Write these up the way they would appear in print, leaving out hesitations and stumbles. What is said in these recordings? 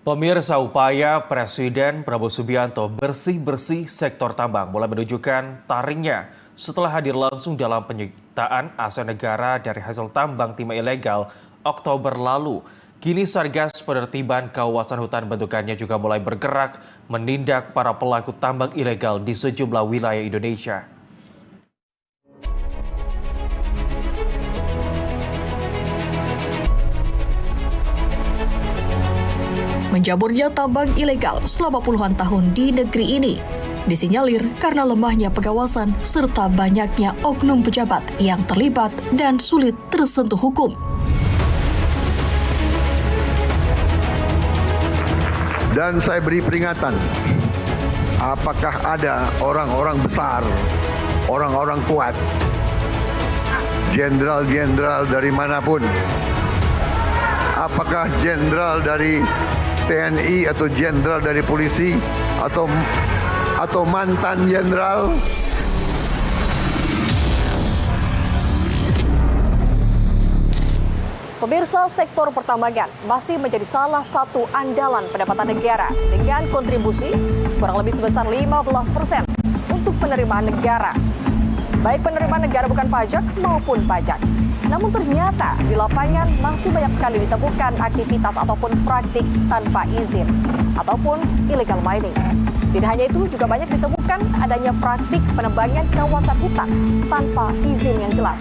Pemirsa, upaya Presiden Prabowo Subianto bersih-bersih sektor tambang mulai menunjukkan taringnya setelah hadir langsung dalam penyitaan aset negara dari hasil tambang timah ilegal Oktober lalu. Kini Satgas Penertiban Kawasan Hutan bentukannya juga mulai bergerak menindak para pelaku tambang ilegal di sejumlah wilayah Indonesia. Menjaburnya tambang ilegal selama puluhan tahun di negeri ini disinyalir karena lemahnya pengawasan serta banyaknya oknum pejabat yang terlibat dan sulit tersentuh hukum. Dan saya beri peringatan, apakah ada orang-orang besar, orang-orang kuat, jenderal-jenderal dari manapun, apakah jenderal dari TNI atau jenderal dari polisi atau mantan jenderal. Pemirsa, sektor pertambangan masih menjadi salah satu andalan pendapatan negara dengan kontribusi kurang lebih sebesar 15% untuk penerimaan negara. Baik penerimaan negara bukan pajak maupun pajak. Namun ternyata di lapangan masih banyak sekali ditemukan aktivitas ataupun praktik tanpa izin ataupun illegal mining. Tidak hanya itu, juga banyak ditemukan adanya praktik penebangan kawasan hutan tanpa izin yang jelas.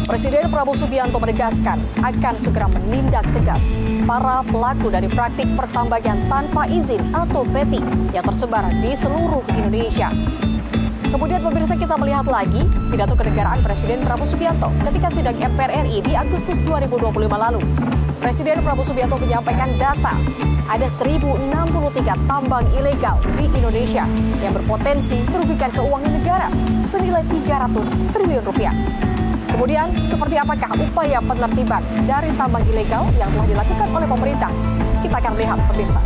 Presiden Prabowo Subianto menegaskan akan segera menindak tegas para pelaku dari praktik pertambangan tanpa izin atau PETI yang tersebar di seluruh Indonesia. Kemudian pemirsa, kita melihat lagi pidato kenegaraan Presiden Prabowo Subianto ketika sidang MPR RI di Agustus 2025 lalu. Presiden Prabowo Subianto menyampaikan data ada 1.063 tambang ilegal di Indonesia yang berpotensi merugikan keuangan negara senilai 300 triliun rupiah. Kemudian, seperti apakah upaya penertiban dari tambang ilegal yang telah dilakukan oleh pemerintah? Kita akan lihat, pemirsa.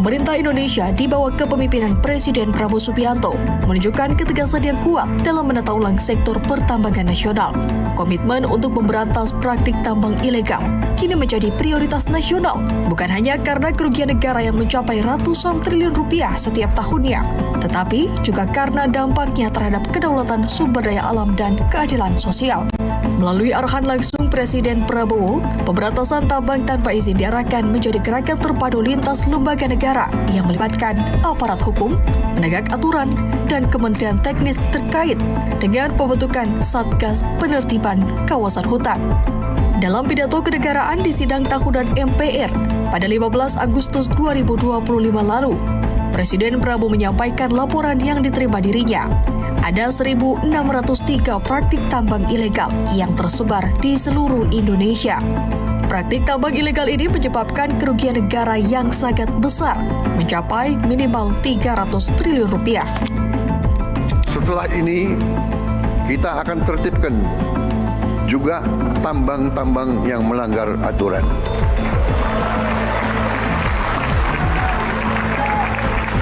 Pemerintah Indonesia di bawah kepemimpinan Presiden Prabowo Subianto menunjukkan ketegasan yang kuat dalam menata ulang sektor pertambangan nasional. Komitmen untuk memberantas praktik tambang ilegal kini menjadi prioritas nasional, bukan hanya karena kerugian negara yang mencapai ratusan triliun rupiah setiap tahunnya, tetapi juga karena dampaknya terhadap kedaulatan sumber daya alam dan keadilan sosial. Melalui arahan langsung Presiden Prabowo, pemberantasan tambang tanpa izin diarahkan menjadi gerakan terpadu lintas lembaga negara yang melibatkan aparat hukum, penegak aturan, dan kementerian teknis terkait dengan pembentukan Satgas Penertiban Kawasan Hutan. Dalam pidato kenegaraan di sidang tahunan MPR pada 15 Agustus 2025 lalu, Presiden Prabowo menyampaikan laporan yang diterima dirinya. Ada 1.603 praktik tambang ilegal yang tersebar di seluruh Indonesia. Praktik tambang ilegal ini menyebabkan kerugian negara yang sangat besar, mencapai minimal 300 triliun rupiah. Setelah ini, kita akan tertibkan juga tambang-tambang yang melanggar aturan.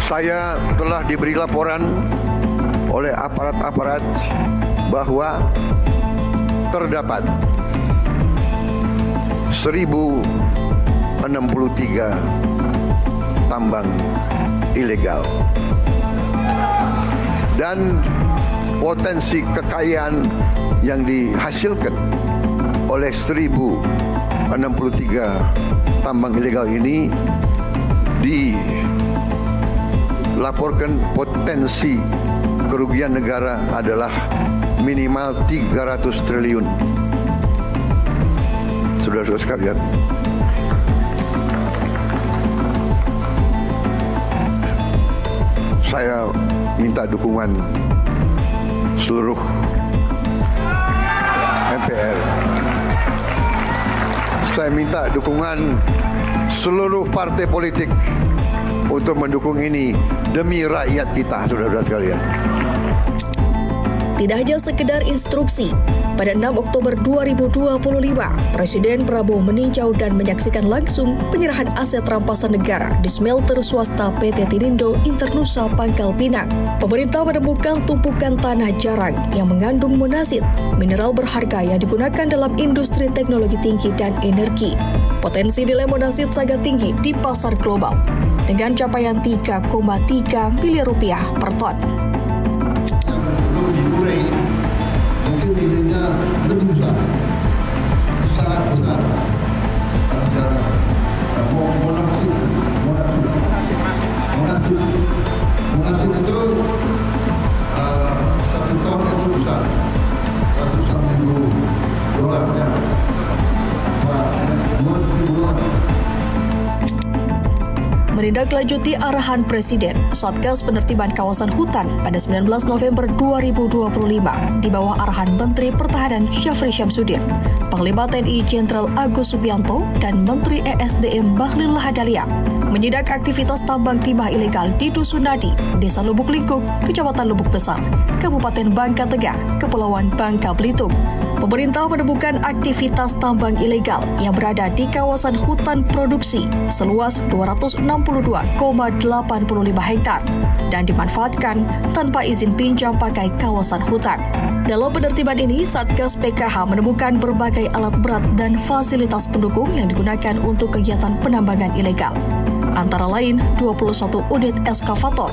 Saya telah diberi laporan oleh aparat-aparat bahwa terdapat 1.063 tambang ilegal dan potensi kekayaan yang dihasilkan oleh 1.063 tambang ilegal ini dilaporkan potensi kerugian negara adalah minimal 300 triliun. Saudara-saudara sekalian, saya minta dukungan seluruh MPR. Saya minta dukungan seluruh partai politik untuk mendukung ini demi rakyat kita, saudara-saudara sekalian. tidak hanya sekedar instruksi. Pada 6 Oktober 2025, Presiden Prabowo meninjau dan menyaksikan langsung penyerahan aset rampasan negara di smelter swasta PT Tinindo Internusa Pangkal Pinang. Pemerintah menemukan tumpukan tanah jarang yang mengandung monasit, mineral berharga yang digunakan dalam industri teknologi tinggi dan energi. Potensi nilai monasit sangat tinggi di pasar global, dengan capaian 3,3 miliar rupiah per ton. Mungkin nilainya lebih besar, sangat besar. Monasit itu satu ton itu besar, ratusan ribu dolar ya. Menindaklanjuti arahan Presiden, Satgas Penertiban Kawasan Hutan pada 19 November 2025 di bawah arahan Menteri Pertahanan Syafri Syamsuddin, Panglima TNI Jenderal Agus Subianto, dan Menteri ESDM Bahlil Lahadalia menyidak aktivitas tambang timah ilegal di Dusun Nadi, Desa Lubuk Lingkuk, Kecamatan Lubuk Besar, Kabupaten Bangka Tengah, Kepulauan Bangka Belitung. Pemerintah menemukan aktivitas tambang ilegal yang berada di kawasan hutan produksi seluas 262,85 hektar dan dimanfaatkan tanpa izin pinjam pakai kawasan hutan. Dalam penertiban ini, Satgas PKH menemukan berbagai alat berat dan fasilitas pendukung yang digunakan untuk kegiatan penambangan ilegal. Antara lain 21 unit eskavator,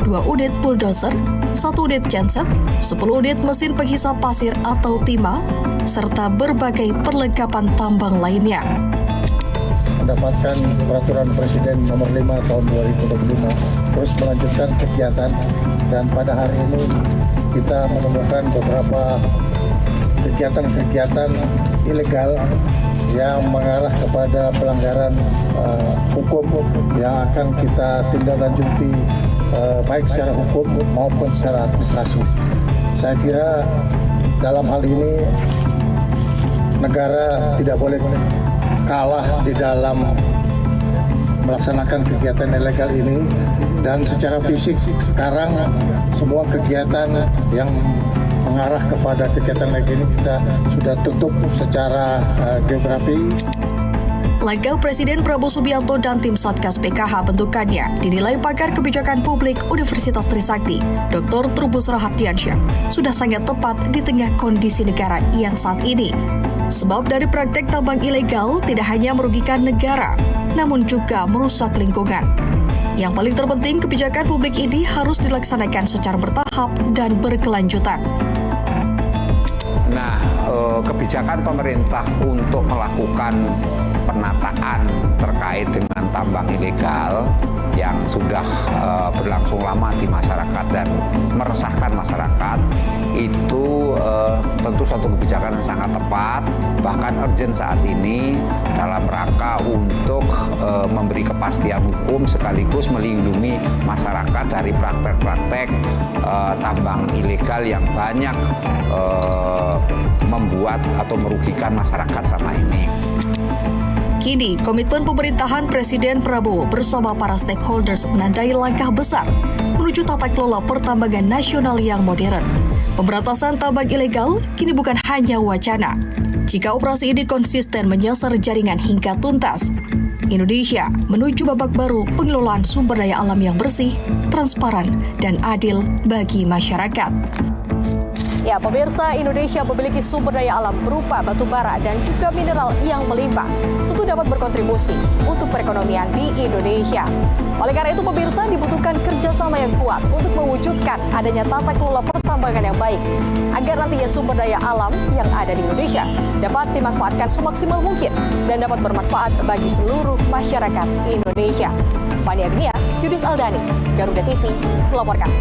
2 unit bulldozer, 1 unit genset, 10 unit mesin penghisap pasir atau timah, serta berbagai perlengkapan tambang lainnya. Mendapatkan peraturan Presiden nomor 5 tahun 2025 terus melanjutkan kegiatan, dan pada hari ini kita menemukan beberapa kegiatan-kegiatan ilegal yang mengarah kepada pelanggaran hukum yang akan kita tindak lanjuti baik secara hukum maupun secara administrasi. Saya kira dalam hal ini negara tidak boleh kalah di dalam melaksanakan kegiatan ilegal ini, dan secara fisik sekarang semua kegiatan yang mengarah kepada kegiatan ilegal ini kita sudah tutup secara geografi. Langkah Presiden Prabowo Subianto dan tim Satgas PKH bentukannya dinilai pakar kebijakan publik Universitas Trisakti, Dr. Trubus Rahadiansyah, sudah sangat tepat di tengah kondisi negara yang saat ini. Sebab dari praktek tambang ilegal tidak hanya merugikan negara, namun juga merusak lingkungan. Yang paling terpenting, kebijakan publik ini harus dilaksanakan secara bertahap dan berkelanjutan. Nah, kebijakan pemerintah untuk melakukan penataan terkait dengan tambang ilegal yang sudah berlangsung lama di masyarakat dan meresahkan masyarakat itu tentu suatu kebijakan yang sangat tepat, bahkan urgent saat ini dalam rangka untuk memberi kepastian hukum sekaligus melindungi masyarakat dari praktek-praktek tambang ilegal yang banyak membuat atau merugikan masyarakat selama ini. Kini, komitmen pemerintahan Presiden Prabowo bersama para stakeholders menandai langkah besar menuju tata kelola pertambangan nasional yang modern. Pemberantasan tambang ilegal kini bukan hanya wacana. Jika operasi ini konsisten menyasar jaringan hingga tuntas, Indonesia menuju babak baru pengelolaan sumber daya alam yang bersih, transparan, dan adil bagi masyarakat. Ya, pemirsa, Indonesia memiliki sumber daya alam berupa batu bara dan juga mineral yang melimpah. Tentu dapat berkontribusi untuk perekonomian di Indonesia. Oleh karena itu, pemirsa, dibutuhkan kerjasama yang kuat untuk mewujudkan adanya tata kelola pertambangan yang baik, agar nantinya sumber daya alam yang ada di Indonesia dapat dimanfaatkan semaksimal mungkin dan dapat bermanfaat bagi seluruh masyarakat Indonesia. Fani Agnia, Yudis Aldani, Garuda TV, melaporkan.